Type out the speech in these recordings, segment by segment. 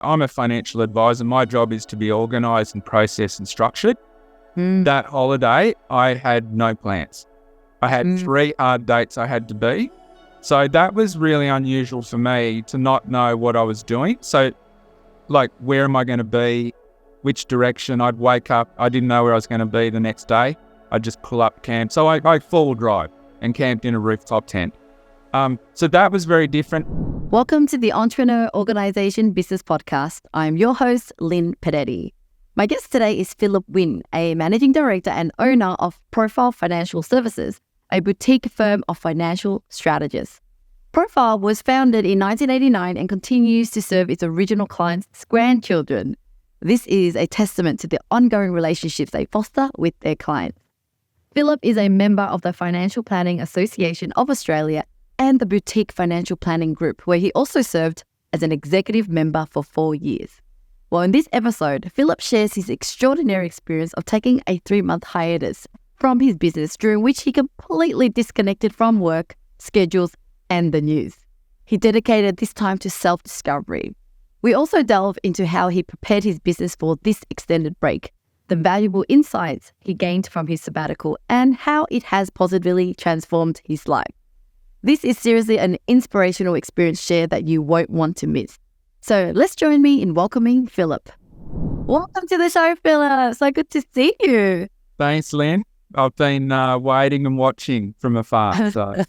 I'm a financial advisor. My job is to be organised and processed and structured. That holiday, I had no plans. I had 3 hard dates I had to be. So that was really unusual for me to not know what I was doing. So like, where am I going to be? Which direction? I'd wake up. I didn't know where I was going to be the next day. I'd just pull up camp. So I four-wheel drive and camped in a rooftop tent. So that was very different. Welcome to the Entrepreneur Organisation Business Podcast. I'm your host, Linh Podetti. My guest today is Phillip Win, a managing director and owner of Profile Financial Services, a boutique firm of financial strategists. Profile was founded in 1989 and continues to serve its original clients' grandchildren. This is a testament to the ongoing relationships they foster with their clients. Phillip is a member of the Financial Planning Association of Australia and the Boutique Financial Planning Group, where he also served as an executive member for 4 years. Well, in this episode, Phillip shares his extraordinary experience of taking a 3-month hiatus from his business, during which he completely disconnected from work, schedules, and the news. He dedicated this time to self-discovery. We also delve into how he prepared his business for this extended break, the valuable insights he gained from his sabbatical, and how it has positively transformed his life. This is seriously an inspirational experience share that you won't want to miss. So let's join me in welcoming Phillip. Welcome to the show, Phillip. So good to see you. Thanks, Lynn. I've been waiting and watching from afar. So.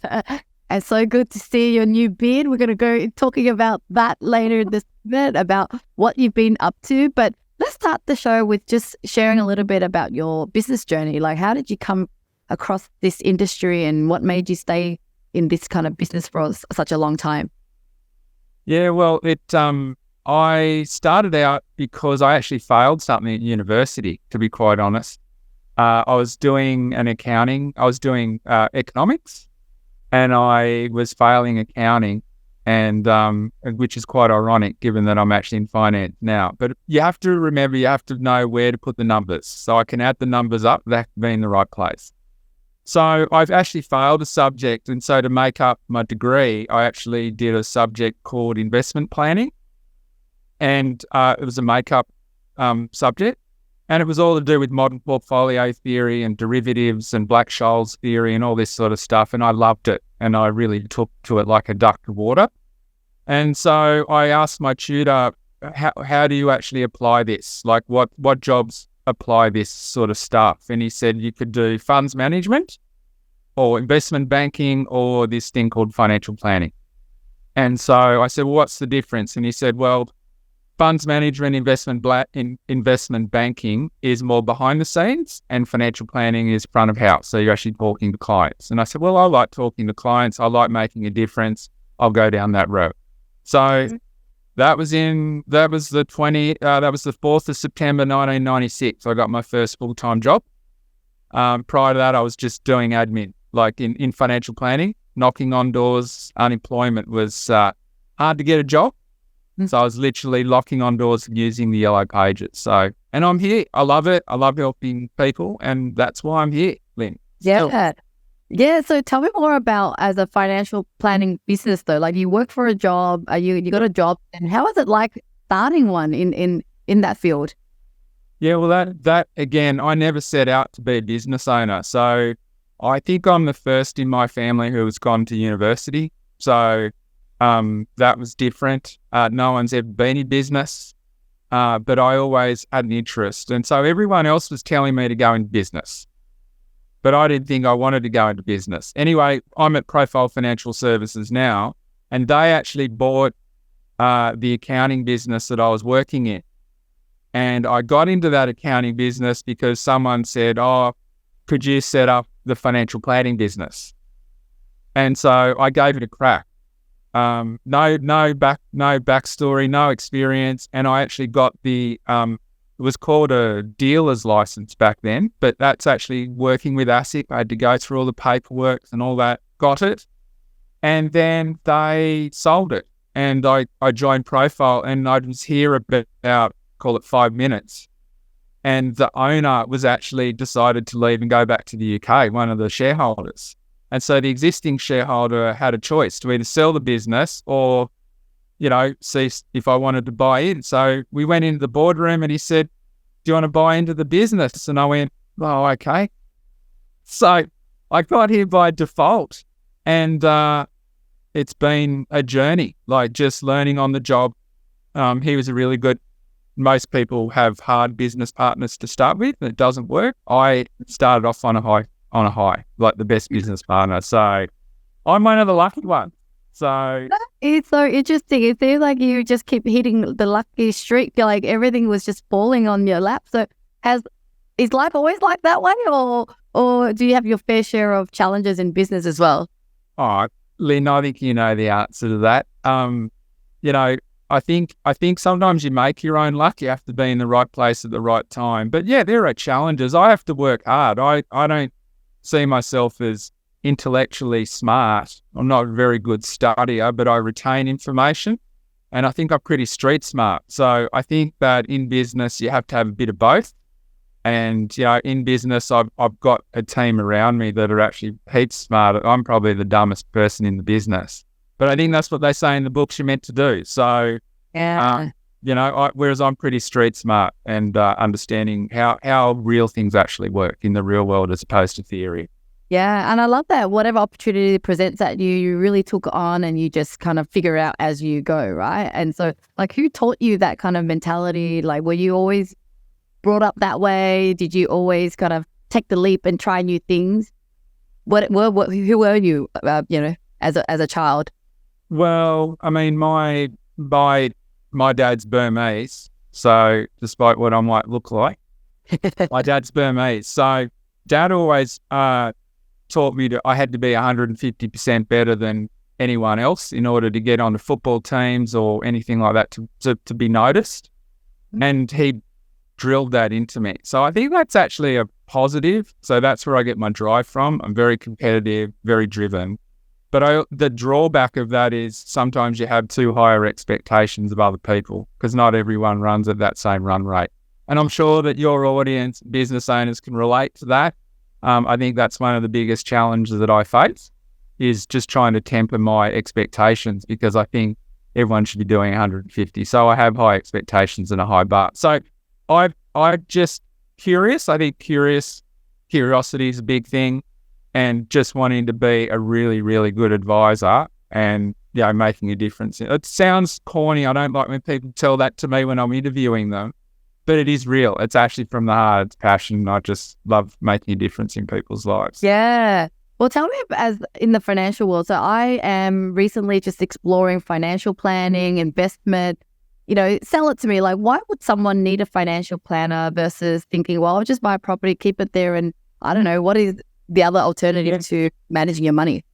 And so good to see your new beard. We're going to go talking about that later in this bit, about what you've been up to. But let's start the show with just sharing a little bit about your business journey. Like, how did you come across this industry and what made you stay in this kind of business for such a long time? Yeah, well, I started out because I actually failed something at university, to be quite honest. I was doing economics, and I was failing accounting, and which is quite ironic given that I'm actually in finance now. But you have to remember, you have to know where to put the numbers. So I can add the numbers up, that can be in the right place. So I've actually failed a subject, and so to make up my degree, I actually did a subject called investment planning, and it was a make-up subject, and it was all to do with modern portfolio theory and derivatives and Black-Scholes theory and all this sort of stuff, and I loved it, and I really took to it like a duck to water. And so I asked my tutor, how do you actually apply this? Like, what jobs apply this sort of stuff? And he said you could do funds management or investment banking or this thing called financial planning. And so I said, well, what's the difference? And he said, well, funds management, investment banking is more behind the scenes, and financial planning is front of house. So you're actually talking to clients. And I said, well, I like talking to clients. I like making a difference. I'll go down that road. So that was the 4th of September, 1996. I got my first full-time job. Prior to that, I was just doing admin, like in financial planning, knocking on doors. Unemployment was hard to get a job. So I was literally knocking on doors and using the yellow pages. So, and I'm here. I love it. I love helping people, and that's why I'm here, Lynn. Yeah. Yeah, so tell me more about, as a financial planning business though, like you work for a job, you got a job, and how is it like starting one in that field? Yeah, well that again, I never set out to be a business owner. So I think I'm the first in my family who has gone to university. So that was different. No one's ever been in business, but I always had an interest. And so everyone else was telling me to go into business, but I didn't think I wanted to go into business. Anyway, I'm at Profile Financial Services now, and they actually bought the accounting business that I was working in. And I got into that accounting business because someone said, oh, could you set up the financial planning business? And so I gave it a crack. No backstory, no experience. And I actually got it was called a dealer's license back then, but that's actually working with ASIC. I had to go through all the paperwork and all that, got it. And then they sold it. And I joined Profile, and I was here about, call it 5 minutes. And the owner was actually decided to leave and go back to the UK, one of the shareholders. And so the existing shareholder had a choice to either sell the business or, see if I wanted to buy in. So we went into the boardroom and he said, do you want to buy into the business? And I went, oh, okay. So I got here by default, and it's been a journey, like just learning on the job. He was a really good, most people have hard business partners to start with, and it doesn't work. I started off on a high, like the best business partner. So I'm one of the lucky ones. So it's so interesting. It feels like you just keep hitting the lucky streak. Like everything was just falling on your lap. So is life always like that way, or do you have your fair share of challenges in business as well? Oh, Lynn, I think you know the answer to that. I think sometimes you make your own luck. You have to be in the right place at the right time. But yeah, there are challenges. I have to work hard. I don't see myself as intellectually smart. I'm not a very good studier, but I retain information, and I think I'm pretty street smart. So I think that in business you have to have a bit of both. And in business I've got a team around me that are actually heaps smarter. I'm probably the dumbest person in the business, but I think that's what they say in the books you're meant to do. So yeah, whereas I'm pretty street smart and understanding how real things actually work in the real world as opposed to theory. Yeah, and I love that whatever opportunity presents at you, you really took on and you just kind of figure out as you go, right? And so, like, who taught you that kind of mentality? Like, were you always brought up that way? Did you always kind of take the leap and try new things? Who were you, as a child? Well, I mean, my dad's Burmese, so despite what I might look like, my dad's Burmese. So Dad always taught me I had to be 150% better than anyone else in order to get onto football teams or anything like that to be noticed. And he drilled that into me. So I think that's actually a positive. So that's where I get my drive from. I'm very competitive, very driven. But the drawback of that is sometimes you have too higher expectations of other people because not everyone runs at that same run rate. And I'm sure that your audience, business owners, can relate to that. I think that's one of the biggest challenges that I face is just trying to temper my expectations because I think everyone should be doing 150. So I have high expectations and a high bar. So I'm just curious. I think curiosity is a big thing, and just wanting to be a really, really good advisor and making a difference. It sounds corny. I don't like when people tell that to me when I'm interviewing them. But it is real. It's actually from the heart. It's passion. I just love making a difference in people's lives. Yeah. Well, tell me, as in the financial world. So I am recently just exploring financial planning, investment. Sell it to me. Like, why would someone need a financial planner versus thinking, well, I'll just buy a property, keep it there, and I don't know, what is the other alternative to managing your money?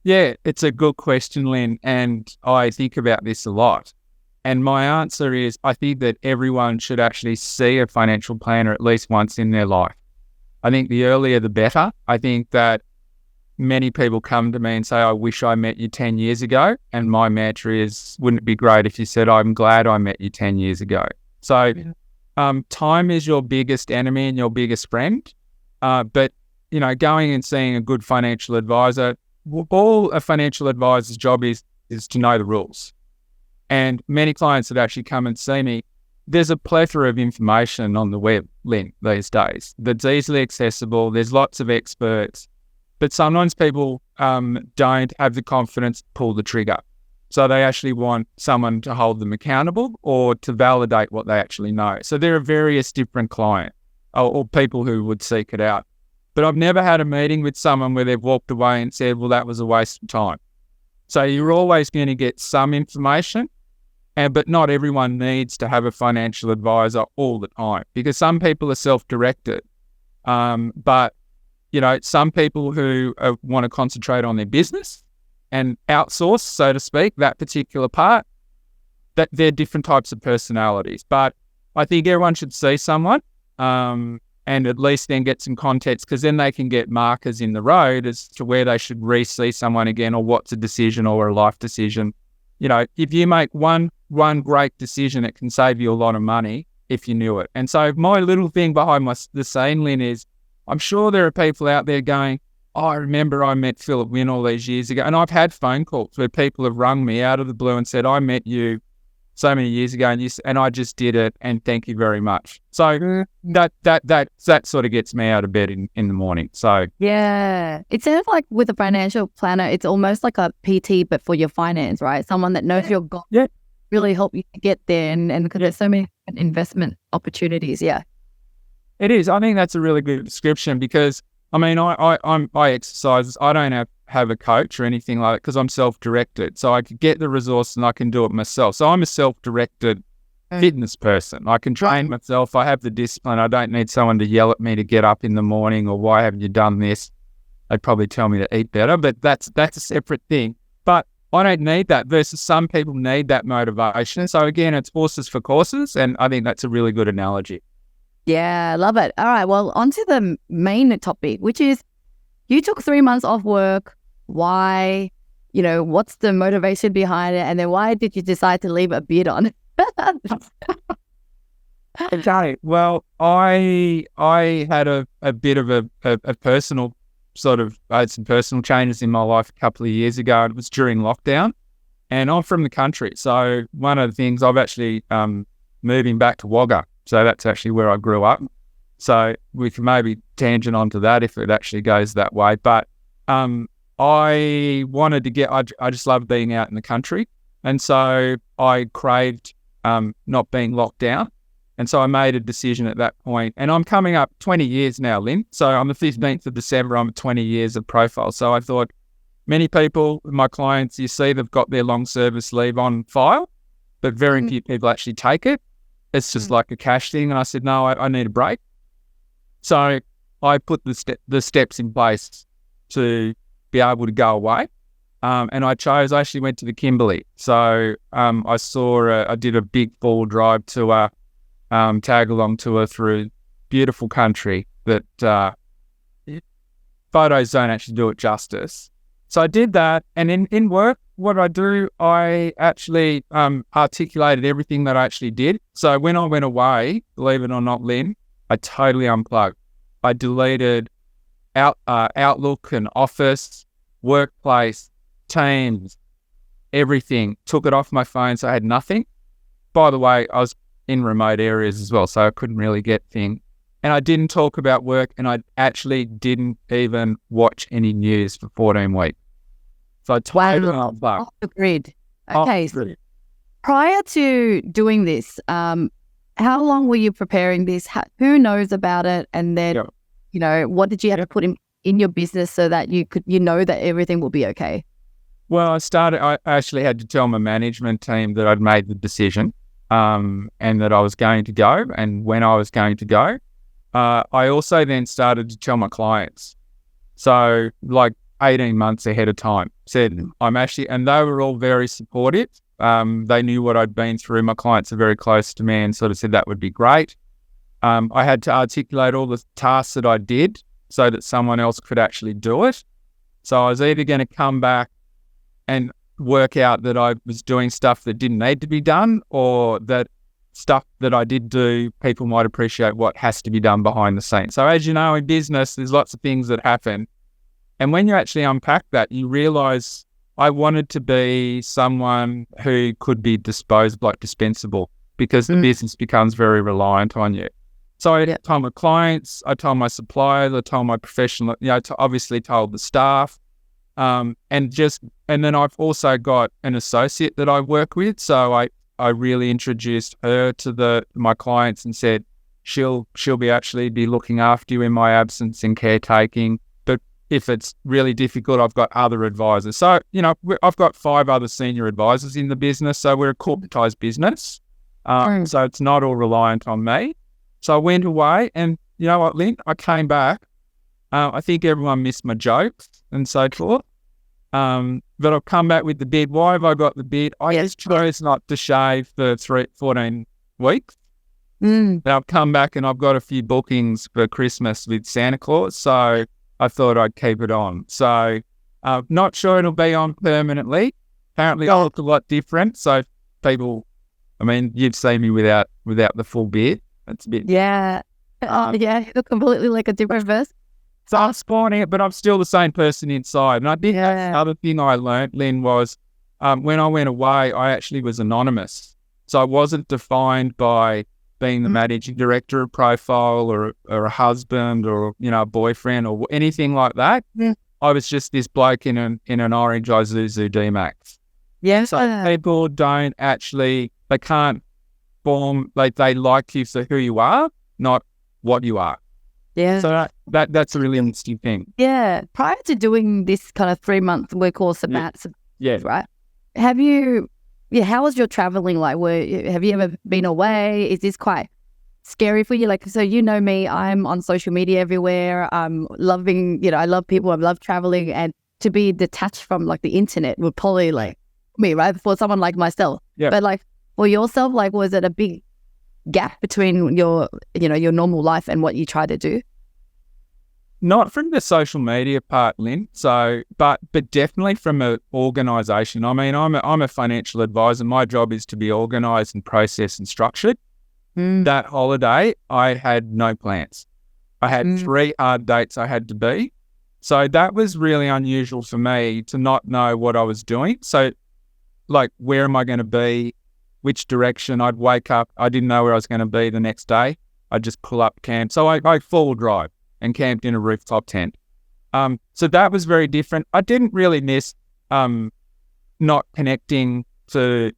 Yeah, it's a good question, Lynn. And I think about this a lot. And my answer is, I think that everyone should actually see a financial planner at least once in their life. I think the earlier the better. I think that many people come to me and say, I wish I met you 10 years ago. And my mantra is, wouldn't it be great if you said, I'm glad I met you 10 years ago? So time is your biggest enemy and your biggest friend. But going and seeing a good financial advisor, all a financial advisor's job is to know the rules. And many clients that actually come and see me, there's a plethora of information on the web, Lynn, these days that's easily accessible. There's lots of experts, but sometimes people don't have the confidence to pull the trigger. So they actually want someone to hold them accountable or to validate what they actually know. So there are various different clients or people who would seek it out. But I've never had a meeting with someone where they've walked away and said, well, that was a waste of time. So you're always going to get some information, but not everyone needs to have a financial advisor all the time because some people are self-directed. But some people who want to concentrate on their business and outsource, so to speak, that particular part, that they're different types of personalities. But I think everyone should see someone and at least then get some context because then they can get markers in the road as to where they should re-see someone again or what's a decision or a life decision. If you make one great decision, it can save you a lot of money if you knew it. And so my little thing behind the scene, Lynn, is I'm sure there are people out there going, I remember I met Phillip Win all these years ago, and I've had phone calls where people have rung me out of the blue and said, I met you so many years ago, and I just did it, and thank you very much. So that sort of gets me out of bed in the morning. So yeah, it sounds like with a financial planner, it's almost like a PT, but for your finance, right? Someone that knows your goals, really help you to get there, and because there's so many investment opportunities. Yeah, it is. I think that's a really good description because I mean, I exercise. I don't have a coach or anything like that because I'm self-directed. So I could get the resource and I can do it myself. So I'm a self-directed fitness person. I can train myself. I have the discipline. I don't need someone to yell at me to get up in the morning or why haven't you done this? They'd probably tell me to eat better, but that's a separate thing. But I don't need that versus some people need that motivation. So again, it's horses for courses. And I think that's a really good analogy. Yeah, I love it. All right, well, on to the main topic, which is you took 3 months off work. Why? What's the motivation behind it? And then why did you decide to leave a beard on? Okay, well, I had a bit of a personal I had some personal changes in my life a couple of years ago. It was during lockdown, and I'm from the country. So one of the things I've actually moving back to Wagga. So that's actually where I grew up. So we can maybe tangent onto that if it actually goes that way. But I wanted to I just love being out in the country. And so I craved not being locked down. And so I made a decision at that point. And I'm coming up 20 years now, Lynn. So on the 15th of December, I'm at 20 years of profile. So I thought many people, my clients, you see they've got their long service leave on file, but very few people actually take it. It's just like a cash thing. And I said, no, I need a break. So I put the steps in place to be able to go away. And I actually went to the Kimberley. So I did a big full drive tour, tag along tour through beautiful country that photos don't actually do it justice. So I did that. And in work, what I do, I actually articulated everything that I actually did. So when I went away, believe it or not, Lynn, I totally unplugged. I deleted Outlook and Office, workplace, Teams, everything. Took it off my phone, so I had nothing. By the way, I was in remote areas as well, so I couldn't really get things. And I didn't talk about work, and I actually didn't even watch any news for 14 weeks. So I totally unplugged. Off the grid. Okay. So prior to doing this, how long were you preparing this? Who knows about it? And then, what did you have to put in your business so that you know that everything will be okay? Well, I actually had to tell my management team that I'd made the decision and that I was going to go and when I was going to go. I also then started to tell my clients. So like 18 months ahead of time, said I'm actually, and they were all very supportive. They knew what I'd been through. My clients are very close to me and sort of said that would be great. I had to articulate all the tasks that I did so that someone else could actually do it. So I was either going to come back and work out that I was doing stuff that didn't need to be done, or that stuff that I did do, people might appreciate what has to be done behind the scenes. So as you know, in business, there's lots of things that happen. And when you actually unpack that, you realize I wanted to be someone who could be disposable, like dispensable, because the business becomes very reliant on you. So I told my clients, I told my suppliers, I told my professional, obviously told the staff, and then I've also got an associate that I work with. So I really introduced her to my clients and said, she'll be looking after you in my absence and caretaking. But if it's really difficult, I've got other advisors. So, I've got 5 other senior advisors in the business. So we're a corporatized business. So it's not all reliant on me. So I went away and you know what, Lynn, I came back. I think everyone missed my jokes and so forth. But I've come back with the beard. Why have I got the beard? I just chose not to shave for 14 weeks. Now I've come back and I've got a few bookings for Christmas with Santa Claus. So I thought I'd keep it on. So not sure it'll be on permanently. Apparently I look a lot different. So people, you've seen me without the full beard. That's a bit... Yeah. You look completely like a different person. So I'm spawning it, but I'm still the same person inside. And I think that's the other thing I learned, Lynn, was when I went away, I actually was anonymous. So I wasn't defined by being the managing director of Profile or a husband or, a boyfriend or anything like that. Yeah. I was just this bloke in an orange Isuzu D-Max. Yeah. So people don't actually, they can't form, they like you for who you are, not what you are. Yeah. So that's a really interesting thing. Yeah. Prior to doing this kind of 3-month work or sabbatical, right? How was your traveling like? Have you ever been away? Is this quite scary for you? Like, so you know me, I'm on social media everywhere. I'm loving, I love people, I love traveling, and to be detached from like the internet would probably like me, right? For someone like myself. Yeah. But like for yourself, like was it a big gap between your normal life and what you try to do? Not from the social media part, Lynn. So, but definitely from an organisation. I mean, I'm a financial advisor. My job is to be organised and processed and structured. That holiday, I had no plans. I had 3 hard dates I had to be. So that was really unusual for me to not know what I was doing. So, like, where am I going to be? Which direction? I'd wake up. I didn't know where I was going to be the next day. I'd just pull up camp. So I full drive and camped in a rooftop tent. So that was very different. I didn't really miss not connecting to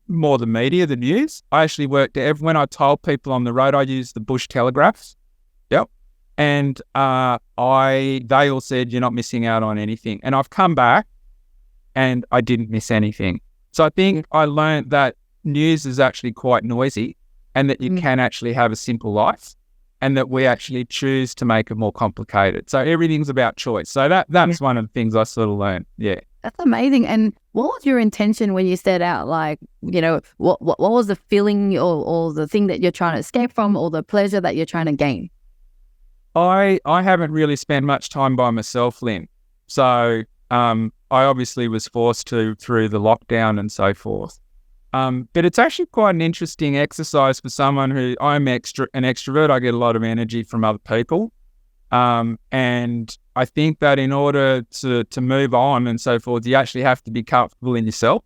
more the media, the news. I actually worked when I told people on the road, I used the bush telegraphs. Yep. And they all said, you're not missing out on anything. And I've come back and I didn't miss anything. So I think I learned that news is actually quite noisy and that you can actually have a simple life and that we actually choose to make it more complicated. So everything's about choice. So that's one of the things I sort of learned. Yeah. That's amazing. And what was your intention when you set out? Like, what was the feeling or the thing that you're trying to escape from or the pleasure that you're trying to gain? I haven't really spent much time by myself, Lynn. So I obviously was forced to through the lockdown and so forth. But it's actually quite an interesting exercise for someone who I'm an extrovert. I get a lot of energy from other people. And I think that in order to move on and so forth, you actually have to be comfortable in yourself,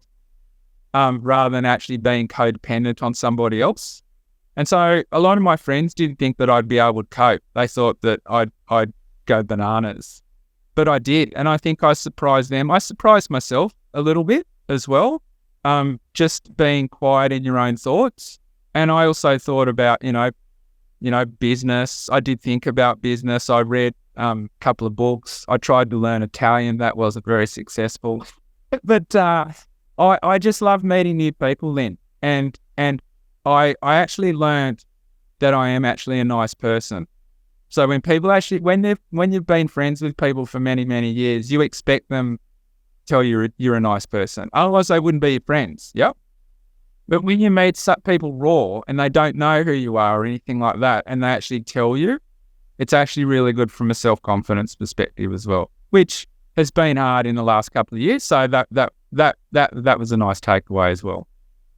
rather than actually being codependent on somebody else. And so a lot of my friends didn't think that I'd be able to cope. They thought that I'd go bananas, but I did. And I think I surprised them. I surprised myself a little bit as well. Just being quiet in your own thoughts. And I also thought about, business. I did think about business. I read a couple of books. I tried to learn Italian. That wasn't very successful. But I just love meeting new people, Lynn. And I actually learned that I am actually a nice person. So when people actually, when you've been friends with people for many, many years, you expect them to tell you you're a nice person. Otherwise, they wouldn't be your friends. Yep. But when you meet people raw and they don't know who you are or anything like that, and they actually tell you, it's actually really good from a self-confidence perspective as well, which has been hard in the last couple of years. So that was a nice takeaway as well.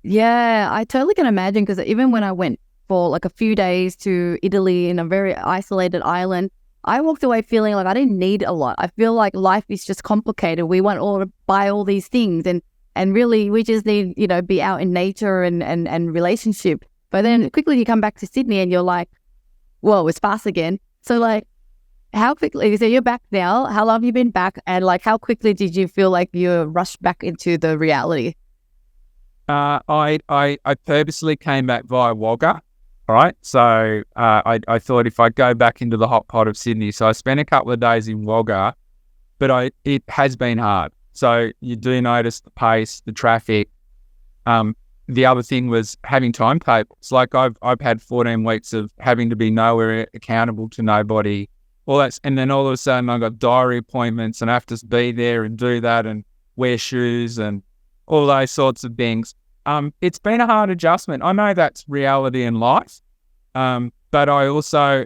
Yeah, I totally can imagine, because even when I went for like a few days to Italy in a very isolated island, I walked away feeling like I didn't need a lot. I feel like life is just complicated. We want to buy all these things and really we just need, be out in nature and relationship. But then quickly you come back to Sydney and you're like, whoa, it's fast again. So like, how quickly, so you're back now, how long have you been back? And like, how quickly did you feel like you rushed back into the reality? I purposely came back via Wagga. All right. So I thought if I go back into the hot pot of Sydney, so I spent a couple of days in Wagga, but it has been hard. So you do notice the pace, the traffic. The other thing was having timetables. Like I've had 14 weeks of having to be nowhere, accountable to nobody. And then all of a sudden I got diary appointments and I have to be there and do that and wear shoes and all those sorts of things. It's been a hard adjustment. I know that's reality in life, but I also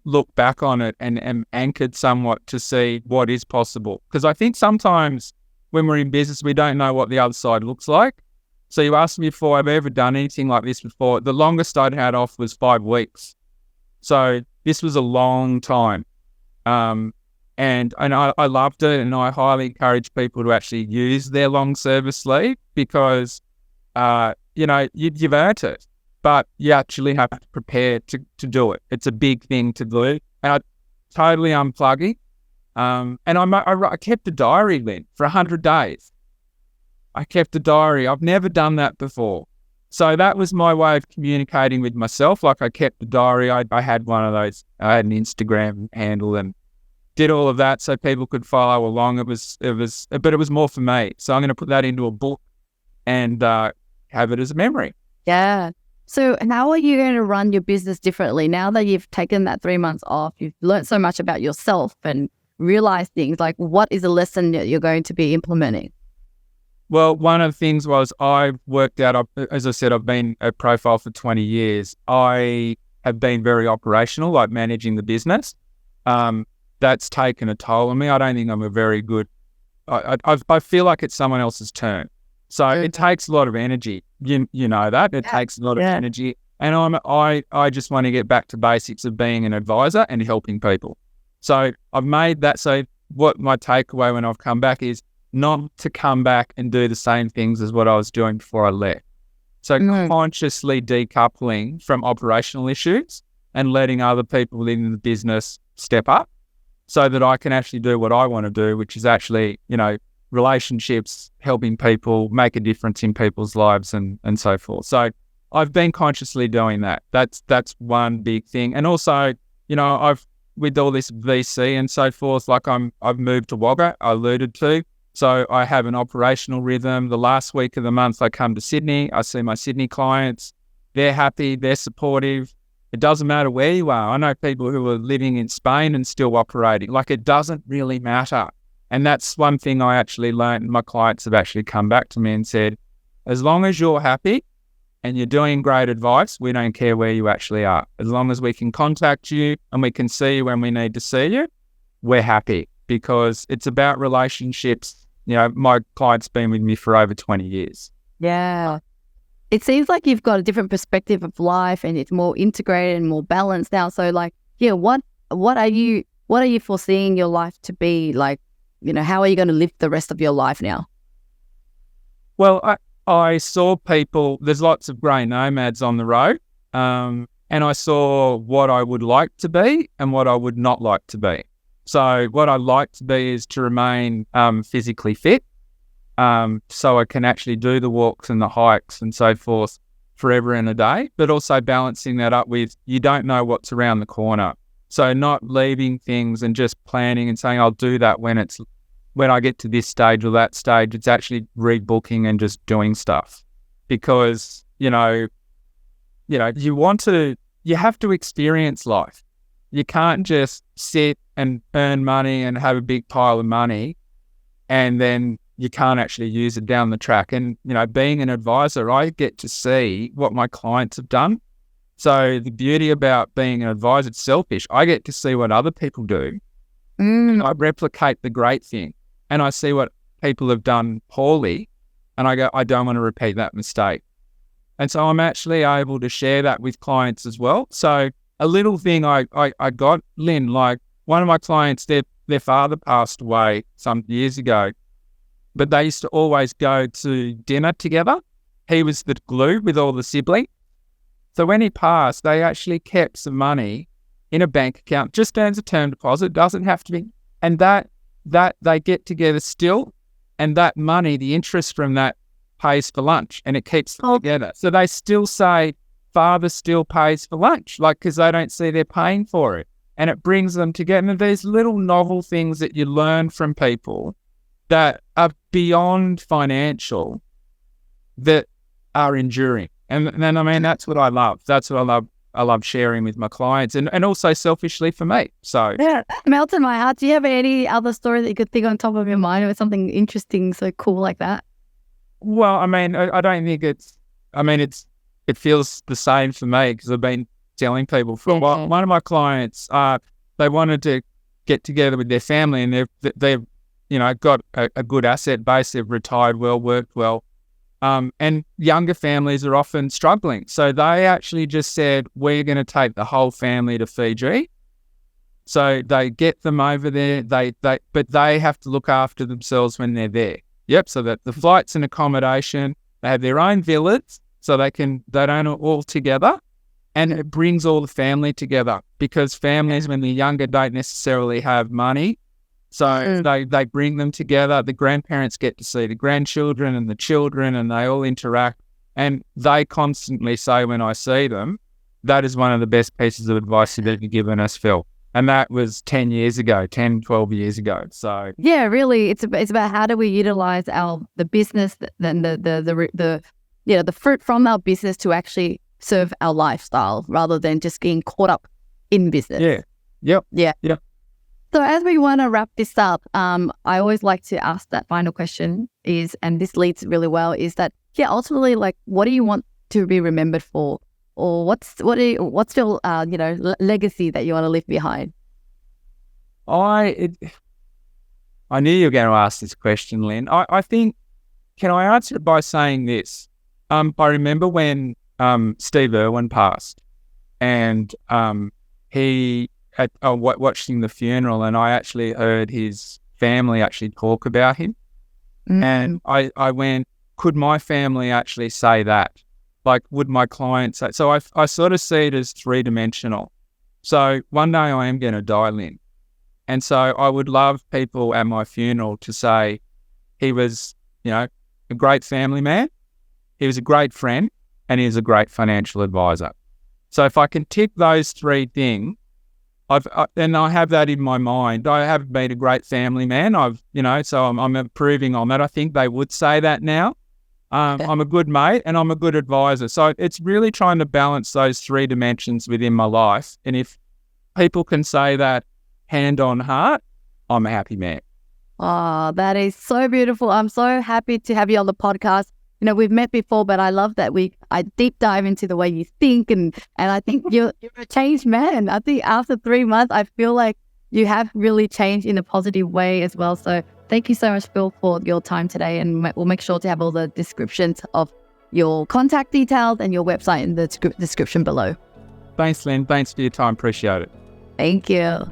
look back on it and am anchored somewhat to see what is possible. Because I think sometimes when we're in business, we don't know what the other side looks like. So you asked me if I've ever done anything like this before. The longest I'd had off was 5 weeks. So this was a long time. And I loved it, and I highly encourage people to actually use their long service leave because, you've earned it, but you actually have to prepare to do it. It's a big thing to do. And I totally unplugging. And I kept a diary, Lynn, for 100 days. I kept a diary. I've never done that before. So that was my way of communicating with myself. Like, I kept a diary. I had one of those. I had an Instagram handle and did all of that so people could follow along. But it was more for me. So I'm going to put that into a book and have it as a memory. Yeah. So how are you going to run your business differently now that you've taken that 3 months off? You've learned so much about yourself and realized things. Like, what is a lesson that you're going to be implementing? Well, one of the things was I've worked out, as I said, I've been a profile for 20 years. I have been very operational, like managing the business. That's taken a toll on me. I don't think I'm a very good, I feel like it's someone else's turn. So it takes a lot of energy. You know that. It takes a lot of energy. And I just want to get back to basics of being an advisor and helping people. So I've made that. So what my takeaway when I've come back is not to come back and do the same things as what I was doing before I left. So consciously decoupling from operational issues and letting other people within the business step up so that I can actually do what I want to do, which is actually, relationships, helping people, make a difference in people's lives and so forth. So I've been consciously doing that. That's one big thing. And also, I've, with all this VC and so forth, like I've moved to Wagga, I alluded to. So I have an operational rhythm. The last week of the month, I come to Sydney. I see my Sydney clients. They're happy. They're supportive. It doesn't matter where you are. I know people who are living in Spain and still operating. Like, it doesn't really matter. And that's one thing I actually learned. My clients have actually come back to me and said, as long as you're happy and you're doing great advice, we don't care where you actually are. As long as we can contact you and we can see you when we need to see you, we're happy. Because it's about relationships. My client's been with me for over 20 years. Yeah. It seems like you've got a different perspective of life and it's more integrated and more balanced now. So what are you foreseeing your life to be like? How are you going to live the rest of your life now? Well, I saw people, there's lots of grey nomads on the road. And I saw what I would like to be and what I would not like to be. So what I like to be is to remain physically fit, so I can actually do the walks and the hikes and so forth forever and a day, but also balancing that up with you don't know what's around the corner. So not leaving things and just planning and saying I'll do that when I get to this stage or that stage. It's actually rebooking and just doing stuff because, you have to experience life. You can't just sit and earn money and have a big pile of money and then you can't actually use it down the track. And, being an advisor, I get to see what my clients have done. So the beauty about being an advisor, it's selfish. I get to see what other people do. I replicate the great thing and I see what people have done poorly and I go, I don't want to repeat that mistake. And so I'm actually able to share that with clients as well. So a little thing I got, Lynn, like one of my clients, their father passed away some years ago, but they used to always go to dinner together. He was the glue with all the siblings. So when he passed, they actually kept some money in a bank account, just as a term deposit, doesn't have to be. And that they get together still, and that money, the interest from that pays for lunch and it keeps them together. So they still say, father still pays for lunch, because they don't see they're paying for it. And it brings them together. And there's little novel things that you learn from people that are beyond financial that are enduring. And that's what I love. That's what I love. I love sharing with my clients and also selfishly for me. So yeah, melted my heart. Do you have any other story that you could think on top of your mind or something interesting, so cool like that? Well, I don't think it feels the same for me because I've been telling people for a while. One of my clients, they wanted to get together with their family and they've got a good asset base. They've retired well, worked well. And younger families are often struggling. So they actually just said, we're going to take the whole family to Fiji So they get them over there, but they have to look after themselves when they're there. Yep. So that the flights and accommodation, they have their own villas, so they don't all together. And it brings all the family together, because families, when they're younger, don't necessarily have money. So they bring them together. The grandparents get to see the grandchildren and the children, and they all interact. And they constantly say, when I see them, that is one of the best pieces of advice you've ever given us, Phil. And that was 12 years ago. So yeah, really, it's about how do we utilize the business, then the fruit from our business to actually serve our lifestyle, rather than just getting caught up in business. Yeah. Yep. Yeah. Yep. So as we want to wrap this up, I always like to ask that final question and this leads really well, is that, ultimately, like, what do you want to be remembered for? Or what's your legacy that you want to leave behind? I knew you were going to ask this question, Lynn. I think, can I answer it by saying this? I remember when Steve Irwin passed, and watching the funeral, and I actually heard his family actually talk about him, and I went, could my family actually say that? Like, would my clients say? So I sort of see it as three-dimensional. So one day I am going to die, Lynn. And so I would love people at my funeral to say he was, a great family man, he was a great friend, and he was a great financial advisor. So if I can tick those three things, and I have that in my mind. I have been a great family man. So I'm improving on that. I think they would say that now. I'm a good mate and I'm a good advisor. So it's really trying to balance those three dimensions within my life. And if people can say that hand on heart, I'm a happy man. Oh, that is so beautiful. I'm so happy to have you on the podcast. We've met before, but I love that I deep dive into the way you think, and I think you're a changed man. I think after 3 months, I feel like you have really changed in a positive way as well. So thank you so much, Phil, for your time today, and we'll make sure to have all the descriptions of your contact details and your website in the description below. Thanks, Lynn. Thanks for your time. Appreciate it. Thank you.